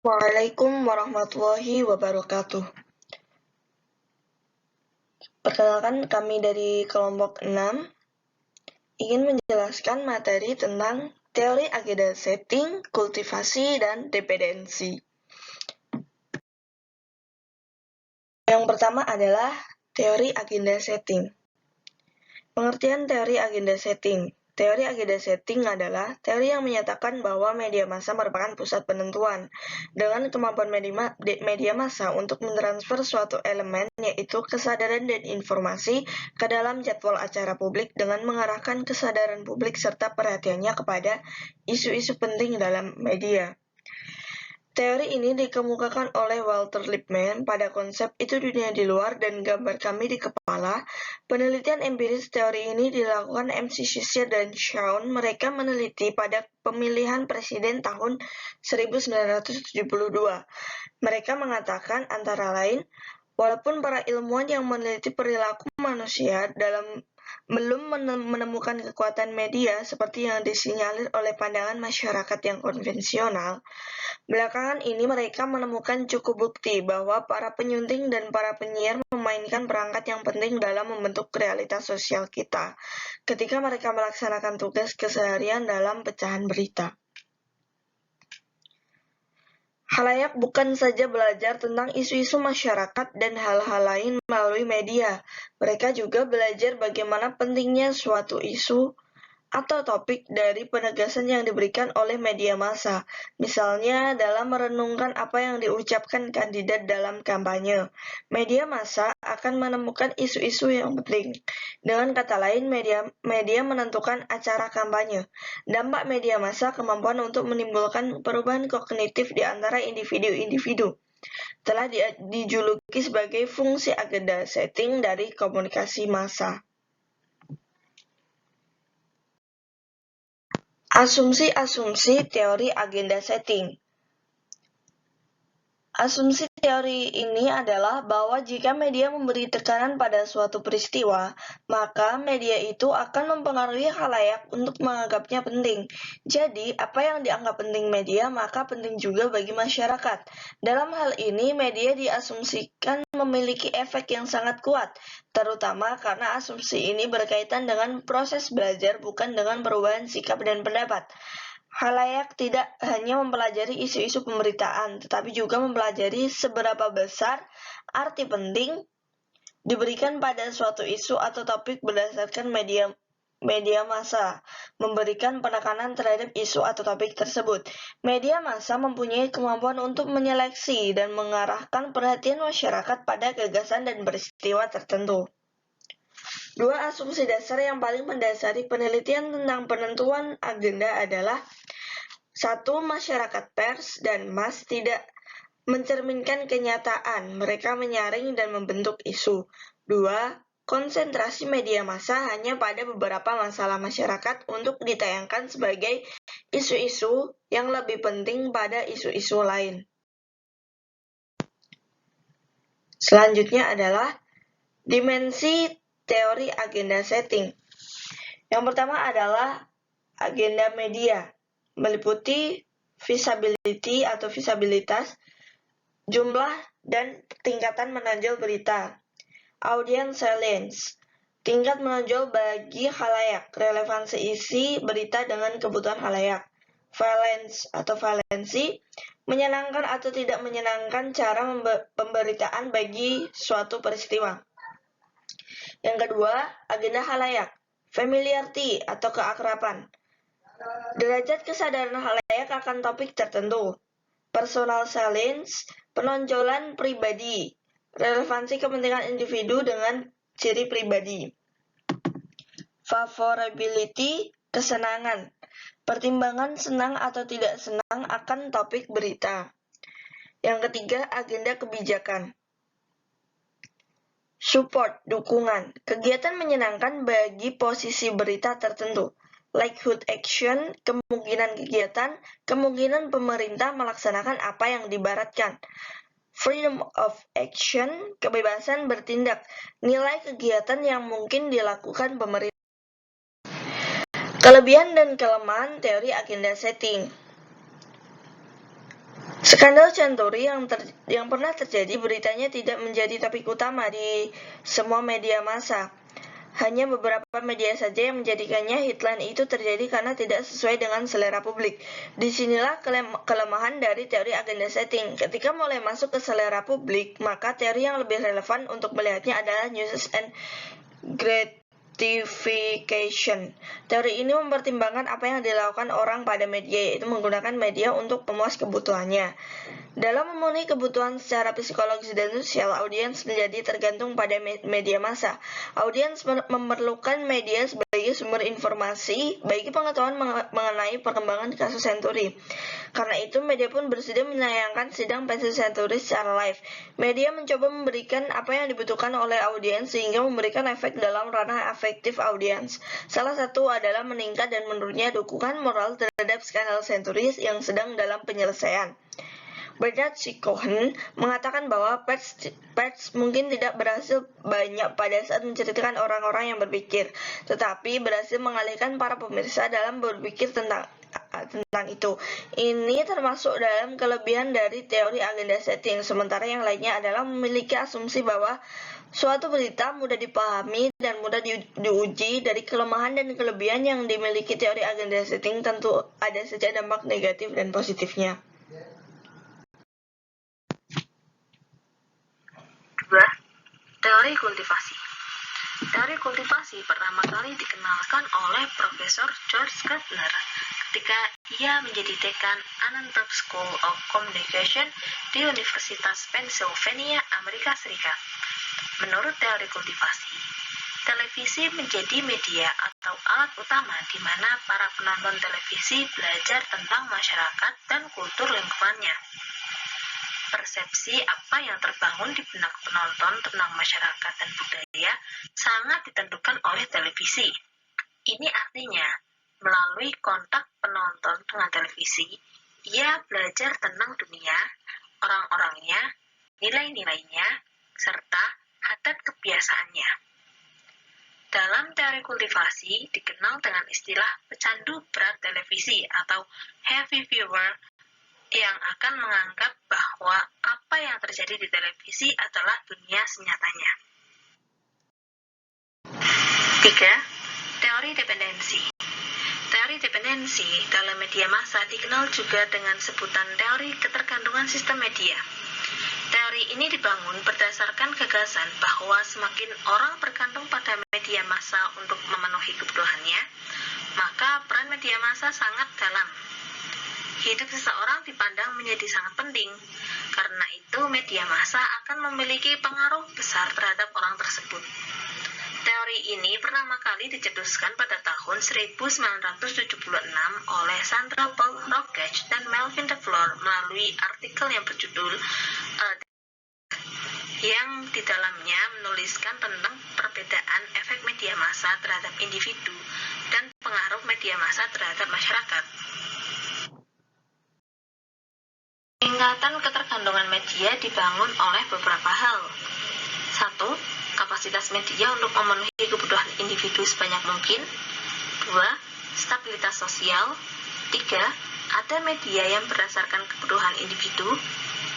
Waalaikumsalam warahmatullahi wabarakatuh. Perkenalkan, kami dari kelompok 6 ingin menjelaskan materi tentang teori agenda setting, kultivasi, dan dependensi. Yang pertama adalah teori agenda setting. Pengertian teori agenda setting. Teori agenda setting adalah teori yang menyatakan bahwa media massa merupakan pusat penentuan, dengan kemampuan media massa untuk mentransfer suatu elemen, yaitu kesadaran dan informasi, ke dalam jadwal acara publik dengan mengarahkan kesadaran publik serta perhatiannya kepada isu-isu penting dalam media. Teori ini dikemukakan oleh Walter Lippmann pada konsep Itu Dunia di Luar dan Gambar Kami di Kepala. Penelitian empiris teori ini dilakukan MC Shisher dan Shawn. Mereka meneliti pada pemilihan presiden tahun 1972. Mereka mengatakan antara lain, walaupun para ilmuwan yang meneliti perilaku manusia belum menemukan kekuatan media seperti yang disinyalir oleh pandangan masyarakat yang konvensional, belakangan ini mereka menemukan cukup bukti bahwa para penyunting dan para penyiar memainkan perangkat yang penting dalam membentuk realitas sosial kita ketika mereka melaksanakan tugas keseharian dalam pecahan berita. Khalayak bukan saja belajar tentang isu-isu masyarakat dan hal-hal lain melalui media, mereka juga belajar bagaimana pentingnya suatu isu atau topik dari penegasan yang diberikan oleh media massa, misalnya dalam merenungkan apa yang diucapkan kandidat dalam kampanye. Media massa akan menemukan isu-isu yang penting. Dengan kata lain, media menentukan acara kampanye. Dampak media massa kemampuan untuk menimbulkan perubahan kognitif di antara individu-individu telah dijuluki sebagai fungsi agenda setting dari komunikasi massa. Asumsi-asumsi teori agenda setting. Asumsi teori ini adalah bahwa jika media memberi tekanan pada suatu peristiwa, maka media itu akan mempengaruhi khalayak untuk menganggapnya penting. Jadi, apa yang dianggap penting media, maka penting juga bagi masyarakat. Dalam hal ini, media diasumsikan memiliki efek yang sangat kuat, terutama karena asumsi ini berkaitan dengan proses belajar, bukan dengan perubahan sikap dan pendapat. Khalayak tidak hanya mempelajari isu-isu pemberitaan, tetapi juga mempelajari seberapa besar arti penting diberikan pada suatu isu atau topik berdasarkan media massa, memberikan penekanan terhadap isu atau topik tersebut. Media massa mempunyai kemampuan untuk menyeleksi dan mengarahkan perhatian masyarakat pada gagasan dan peristiwa tertentu. Dua asumsi dasar yang paling mendasari penelitian tentang penentuan agenda adalah: 1. Masyarakat pers dan mas tidak mencerminkan kenyataan, mereka menyaring dan membentuk isu. 2. Konsentrasi media massa hanya pada beberapa masalah masyarakat untuk ditayangkan sebagai isu-isu yang lebih penting pada isu-isu lain. Selanjutnya adalah dimensi teori agenda setting. Yang pertama adalah agenda media, meliputi visibility atau visibilitas, jumlah dan tingkatan menonjol berita. Audience salience, tingkat menonjol bagi khalayak, relevansi isi berita dengan kebutuhan khalayak. Valence atau valensi, menyenangkan atau tidak menyenangkan cara pemberitaan bagi suatu peristiwa. Yang kedua, agenda khalayak, familiarity atau keakraban, derajat kesadaran khalayak akan topik tertentu. Personal salience, penonjolan pribadi, relevansi kepentingan individu dengan ciri pribadi. Favorability, kesenangan, pertimbangan senang atau tidak senang akan topik berita. Yang ketiga, agenda kebijakan. Support, dukungan, kegiatan menyenangkan bagi posisi berita tertentu. Likelihood action, kemungkinan kegiatan, kemungkinan pemerintah melaksanakan apa yang dibaratkan. Freedom of action, kebebasan bertindak, nilai kegiatan yang mungkin dilakukan pemerintah. Kelebihan dan kelemahan teori agenda setting. Skandal Century yang pernah terjadi beritanya tidak menjadi topik utama di semua media massa. Hanya beberapa media saja yang menjadikannya headline itu terjadi karena tidak sesuai dengan selera publik. Disinilah kelemahan dari teori agenda setting. Ketika mulai masuk ke selera publik, maka teori yang lebih relevan untuk melihatnya adalah news and gratification. Teori ini mempertimbangkan apa yang dilakukan orang pada media, yaitu menggunakan media untuk memuas kebutuhannya. Dalam memenuhi kebutuhan secara psikologis dan sosial, audiens menjadi tergantung pada media massa. Audiens memerlukan media sebagai sumber informasi bagi pengetahuan mengenai perkembangan kasus Century. Karena itu, media pun bersedia menayangkan sidang pensi Century secara live. Media mencoba memberikan apa yang dibutuhkan oleh audiens sehingga memberikan efek dalam ranah afektif audiens. Salah satu adalah meningkat dan menurunnya dukungan moral terhadap skandal Century yang sedang dalam penyelesaian. Bernard C. Cohen mengatakan bahwa pers mungkin tidak berhasil banyak pada saat menceritakan orang-orang yang berpikir, tetapi berhasil mengalihkan para pemirsa dalam berpikir tentang itu. Ini termasuk dalam kelebihan dari teori agenda setting, sementara yang lainnya adalah memiliki asumsi bahwa suatu berita mudah dipahami dan mudah diuji. Dari kelemahan dan kelebihan yang dimiliki teori agenda setting, tentu ada saja dampak negatif dan positifnya. 2. Teori kultivasi. Teori kultivasi pertama kali dikenalkan oleh Profesor George Gardner ketika ia menjadi dekan Annenberg School of Communication di Universitas Pennsylvania, Amerika Serikat. Menurut teori kultivasi, televisi menjadi media atau alat utama di mana para penonton televisi belajar tentang masyarakat dan kultur lingkungannya. Persepsi apa yang terbangun di benak penonton tentang masyarakat dan budaya sangat ditentukan oleh televisi. Ini artinya, melalui kontak penonton dengan televisi, ia belajar tentang dunia, orang-orangnya, nilai-nilainya, serta adat kebiasaannya. Dalam teori kultivasi dikenal dengan istilah pecandu berat televisi atau heavy viewer, yang akan menganggap bahwa apa yang terjadi di televisi adalah dunia senyatanya. 3. Teori dependensi. Teori dependensi dalam media massa dikenal juga dengan sebutan teori ketergantungan sistem media. Teori ini dibangun berdasarkan gagasan bahwa semakin orang bergantung pada media massa untuk memenuhi kebutuhannya, maka peran media massa sangat dalam. Hidup seseorang dipandang menjadi sangat penting, karena itu media massa akan memiliki pengaruh besar terhadap orang tersebut. Teori ini pertama kali dicetuskan pada tahun 1976 oleh Sandra Paul Routledge dan Melvin DeFleur melalui artikel yang berjudul yang di dalamnya menuliskan tentang perbedaan efek media massa terhadap individu dan pengaruh media massa terhadap masyarakat. Tingkatan ketergantungan media dibangun oleh beberapa hal. 1. Kapasitas media untuk memenuhi kebutuhan individu sebanyak mungkin. 2. Stabilitas sosial. 3. Ada media yang berdasarkan kebutuhan individu.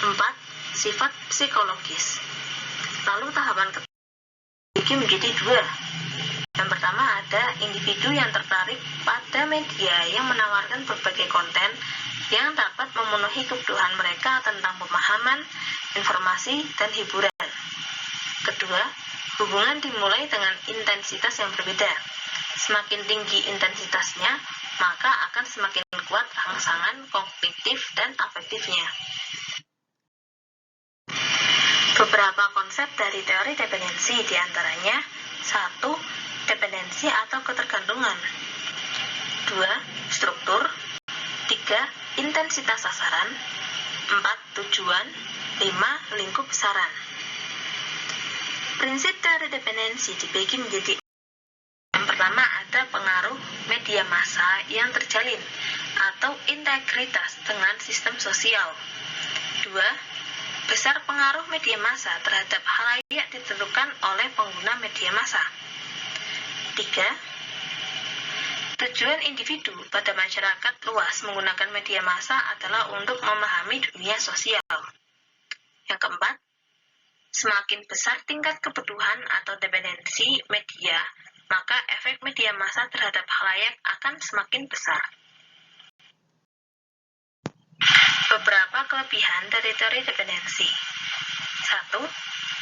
4. Sifat psikologis. Lalu tahapan ketiga menjadi 2. Yang pertama ada individu yang tertarik pada media yang menawarkan berbagai konten yang dapat memenuhi kebutuhan mereka tentang pemahaman, informasi, dan hiburan. Kedua, hubungan dimulai dengan intensitas yang berbeda. Semakin tinggi intensitasnya, maka akan semakin kuat rangsangan kognitif dan afektifnya. Beberapa konsep dari teori dependensi diantaranya 1. Dependensi atau ketergantungan. 2. Struktur. 3. Intensitas sasaran. 4. Tujuan. 5. Lingkup besaran. Prinsip teori dependensi dibagi menjadi yang pertama ada pengaruh media massa yang terjalin atau integritas dengan sistem sosial. 2. Besar pengaruh media massa terhadap halayak ditentukan oleh pengguna media massa. 3. Tujuan individu pada masyarakat luas menggunakan media massa adalah untuk memahami dunia sosial. Yang keempat, semakin besar tingkat kebutuhan atau dependensi media, maka efek media massa terhadap khalayak akan semakin besar. Beberapa kelebihan dari teori dependensi. 1.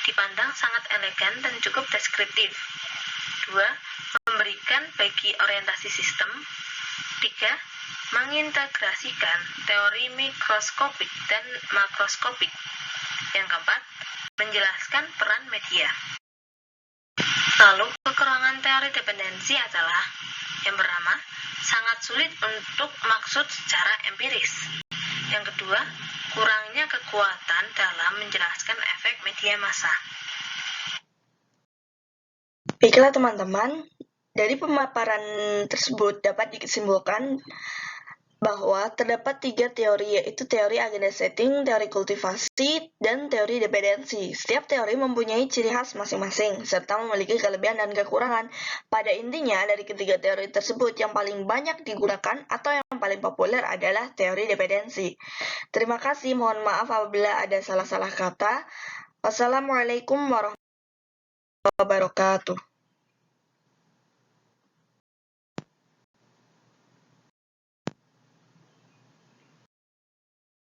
Dipandang sangat elegan dan cukup deskriptif. 2. Memberikan bagi orientasi sistem. 3. Mengintegrasikan teori mikroskopik dan makroskopik. Yang keempat, menjelaskan peran media. Lalu, kekurangan teori dependensi adalah yang pertama, sangat sulit untuk maksud secara empiris. Yang kedua, kurangnya kekuatan dalam menjelaskan efek media massa. Baiklah teman-teman, dari pemaparan tersebut dapat disimpulkan bahwa terdapat 3 teori, yaitu teori agenda setting, teori kultivasi, dan teori dependensi. Setiap teori mempunyai ciri khas masing-masing, serta memiliki kelebihan dan kekurangan. Pada intinya, dari ketiga teori tersebut, yang paling banyak digunakan atau yang paling populer adalah teori dependensi. Terima kasih, mohon maaf apabila ada salah-salah kata. Wassalamualaikum warahmatullahi wabarakatuh.